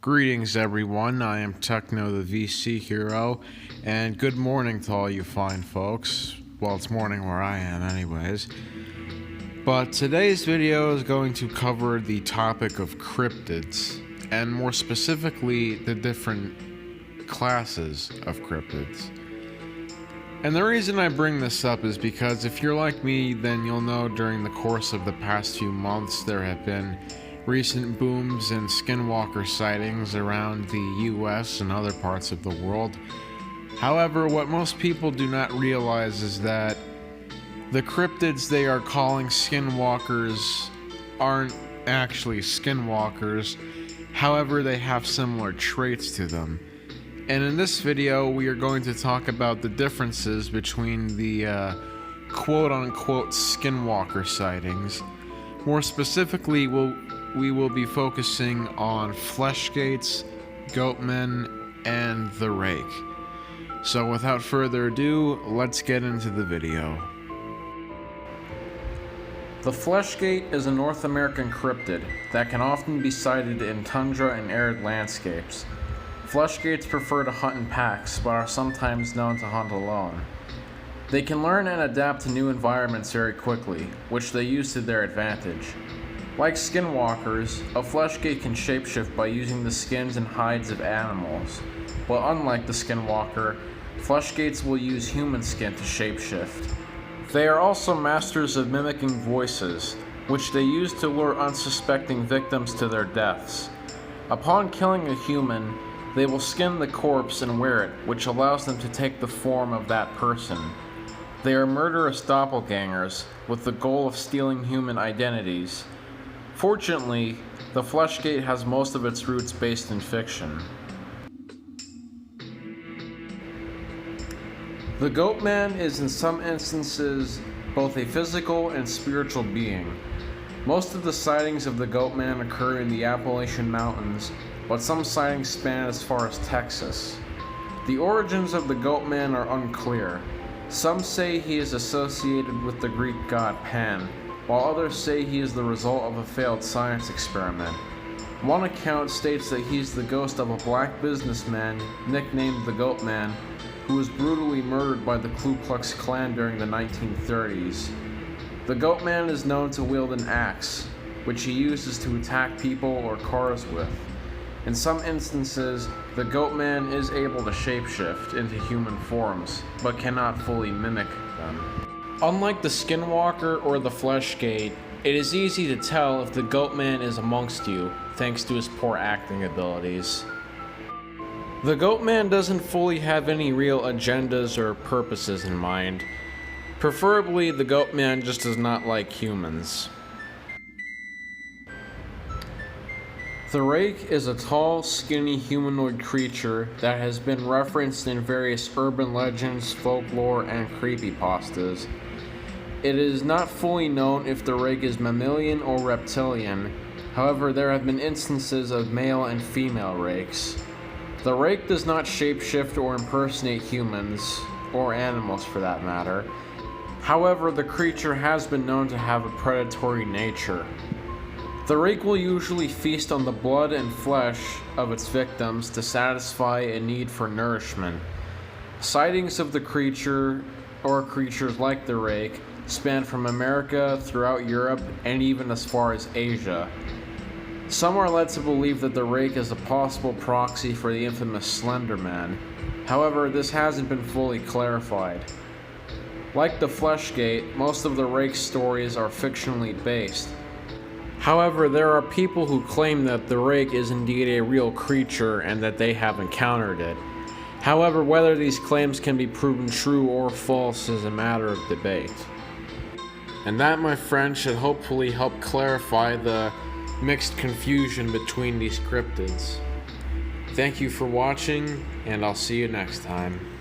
Greetings everyone, I am Techno the VC Hero, and good morning to all you fine folks. Well, it's morning where I am anyways. But today's video is going to cover the topic of cryptids, and more specifically, the different classes of cryptids. And the reason I bring this up is because if you're like me, then you'll know during the course of the past few months there have been recent booms in skinwalker sightings around the US and other parts of the world. However, what most people do not realize is that the cryptids they are calling skinwalkers aren't actually skinwalkers. However, they have similar traits to them. And in this video, we are going to talk about the differences between the quote-unquote skinwalker sightings. More specifically, we will be focusing on Fleshgaits, Goatman, and the Rake. So without further ado, let's get into the video. The Fleshgait is a North American cryptid that can often be sighted in tundra and arid landscapes. Fleshgaits prefer to hunt in packs, but are sometimes known to hunt alone. They can learn and adapt to new environments very quickly, which they use to their advantage. Like skinwalkers, a Fleshgait can shapeshift by using the skins and hides of animals, but unlike the skinwalker, Fleshgaits will use human skin to shapeshift. They are also masters of mimicking voices, which they use to lure unsuspecting victims to their deaths. Upon killing a human, they will skin the corpse and wear it, which allows them to take the form of that person. They are murderous doppelgangers, with the goal of stealing human identities. Fortunately, the Fleshgait has most of its roots based in fiction. The Goatman is in some instances both a physical and spiritual being. Most of the sightings of the Goatman occur in the Appalachian Mountains, but some sightings span as far as Texas. The origins of the Goatman are unclear. Some say he is associated with the Greek god Pan, while others say he is the result of a failed science experiment. One account states that he's the ghost of a black businessman nicknamed the Goatman, who was brutally murdered by the Ku Klux Klan during the 1930s. The Goatman is known to wield an axe, which he uses to attack people or cars with. In some instances, the Goatman is able to shapeshift into human forms, but cannot fully mimic them. Unlike the skinwalker or the Fleshgait, it is easy to tell if the Goatman is amongst you, thanks to his poor acting abilities. The Goatman doesn't fully have any real agendas or purposes in mind. Preferably, the Goatman just does not like humans. The Rake is a tall, skinny humanoid creature that has been referenced in various urban legends, folklore, and creepypastas. It is not fully known if the Rake is mammalian or reptilian. However, there have been instances of male and female Rakes. The Rake does not shapeshift or impersonate humans, or animals for that matter. However, the creature has been known to have a predatory nature. The Rake will usually feast on the blood and flesh of its victims to satisfy a need for nourishment. Sightings of the creature, or creatures like the Rake, span from America throughout Europe and even as far as Asia. Some are led to believe that the Rake is a possible proxy for the infamous Slender Man. However, this hasn't been fully clarified. Like the Fleshgait, most of the Rake's stories are fictionally based. However, there are people who claim that the Rake is indeed a real creature and that they have encountered it. However, whether these claims can be proven true or false is a matter of debate. And that, my friend, should hopefully help clarify the mixed confusion between these cryptids. Thank you for watching, and I'll see you next time.